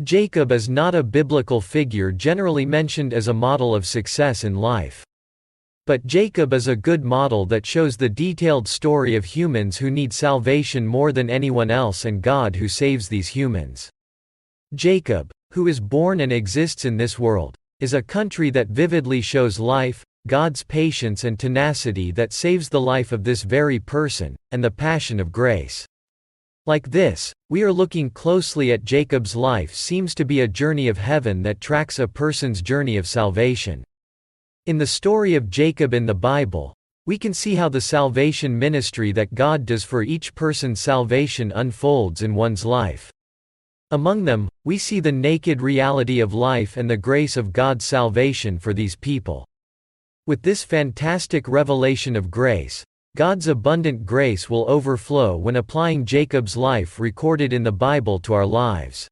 Jacob is not a biblical figure generally mentioned as a model of success in life. But Jacob is a good model that shows the detailed story of humans who need salvation more than anyone else and God who saves these humans. Jacob, who is born and exists in this world, is a country that vividly shows life, God's patience and tenacity that saves the life of this very person, and the passion of grace. Like this, we are looking closely at Jacob's life seems to be a journey of heaven that tracks a person's journey of salvation. In the story of Jacob in the Bible, we can see how the salvation ministry that God does for each person's salvation unfolds in one's life. Among them, we see the naked reality of life and the grace of God's salvation for these people. With this fantastic revelation of grace, God's abundant grace will overflow when applying Jacob's life recorded in the Bible to our lives.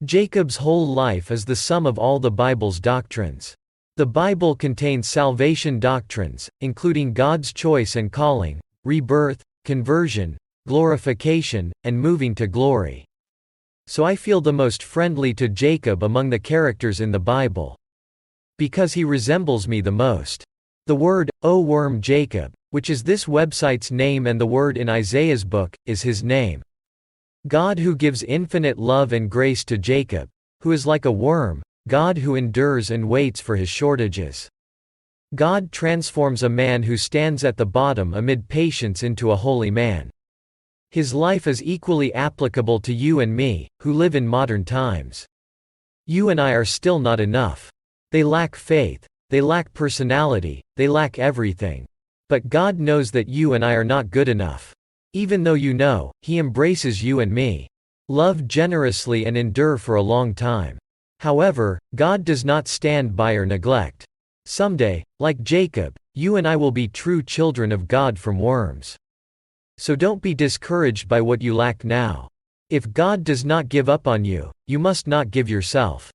Jacob's whole life is the sum of all the Bible's doctrines. The Bible contains salvation doctrines, including God's choice and calling, rebirth, conversion, glorification, and moving to glory. So I feel the most friendly to Jacob among the characters in the Bible. Because he resembles me the most. The word, O worm Jacob, which is this website's name and the word in Isaiah's book, is his name. God who gives infinite love and grace to Jacob, who is like a worm, God who endures and waits for his shortages. God transforms a man who stands at the bottom amid patience into a holy man. His life is equally applicable to you and me, who live in modern times. You and I are still not enough. They lack faith, they lack personality, they lack everything. But God knows that you and I are not good enough. Even though you know, He embraces you and me. Love generously and endure for a long time. However, God does not stand by or neglect. Someday, like Jacob, you and I will be true children of God from worms. So don't be discouraged by what you lack now. If God does not give up on you, you must not give yourself.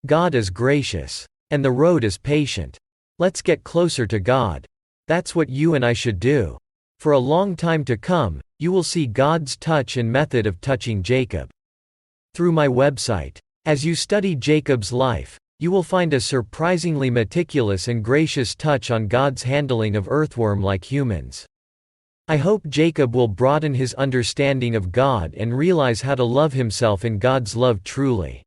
God is gracious. And the road is patient. Let's get closer to God. That's what you and I should do. For a long time to come, you will see God's touch and method of touching Jacob. Through my website. As you study Jacob's life, you will find a surprisingly meticulous and gracious touch on God's handling of earthworm-like humans. I hope Jacob will broaden his understanding of God and realize how to love himself in God's love truly.